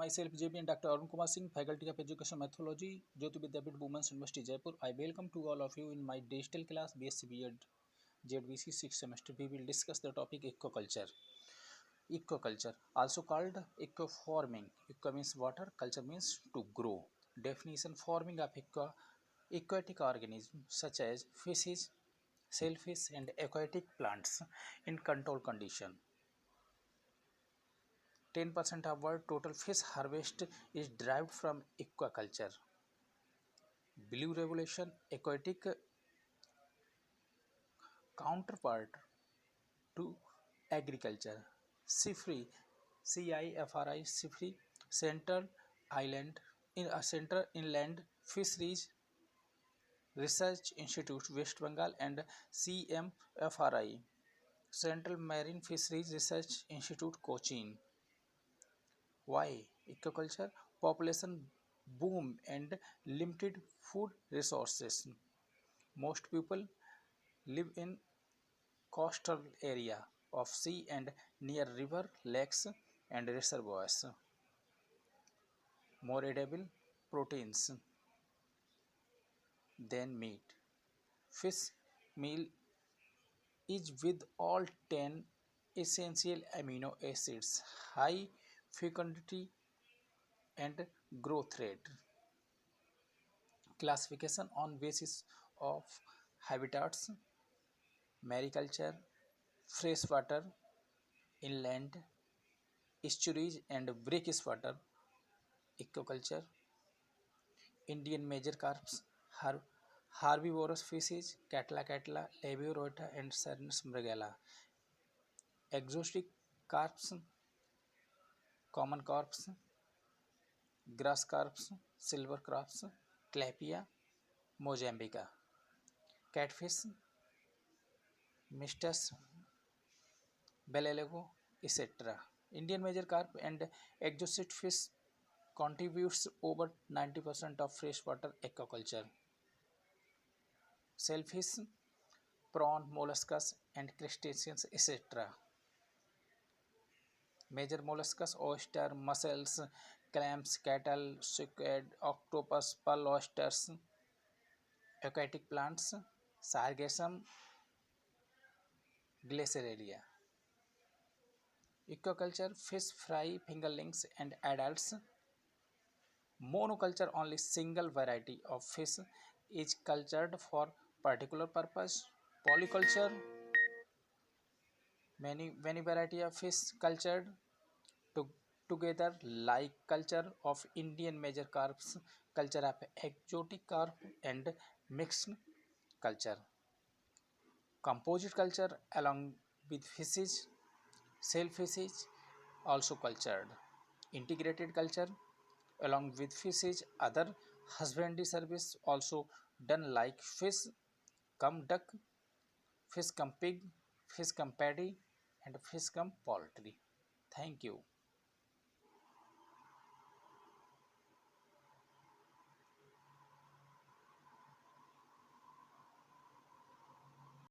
myself JB and Dr. Arun Kumar Singh, Faculty of Education Methodology, Jyoti Vidyapith Women's University Jaipur. I welcome to all of you in my digital class BSc B.Ed ZVC 6th semester. We will discuss the topic aquaculture. Aquaculture, also called aquafarming. Aqua means water, culture means to grow. Definition: forming of aquatic organisms such as fishes, shellfish, and aquatic plants in controlled condition. 10% of world total fish harvest is derived from aquaculture. Blue Revolution aquatic counterpart to agriculture. CIFRI, CIFRI, CIFRI, Central Island in a Central Inland Fisheries Research Institute, West Bengal, and CMFRI, Central Marine Fisheries Research Institute, Cochin. Why? Aquaculture, population boom and limited food resources. Most people live in coastal area of sea and near river, lakes and reservoirs. More edible proteins than meat. Fish meal is with all 10 essential amino acids, high fecundity and growth rate. Classification on basis of habitats: mariculture, freshwater, inland, estuaries and brackish-water aquaculture. Indian major carps: herbivorous fishes, Catla, Leviorota and Cernus mrigella. Exotic carps: common carps, grass carps, silver carps, Tilapia, Mozambica. Catfish: Mistus, Belalago, etc. Indian major carp and exotic fish contributes over 90% of freshwater aquaculture. Shellfish, prawn, molluscs and crustaceans, etc. Major molluscs: oyster, mussels, clams, cattle, squid, octopus, pearl oysters. Aquatic plants: Sargassum, Glaciaria. Aquaculture: fish fry, fingerlings and adults. Monoculture: only single variety of fish is cultured for particular purpose. Polyculture: many variety of fish cultured to, together, like culture of Indian major carps, culture of exotic carp and mixed culture. Composite culture along with fishes, shellfishes also cultured. Integrated culture along with fishes, other husbandry service also done, like fish cum duck, fish cum pig, fish cum paddy and fish cum poultry. Thank you.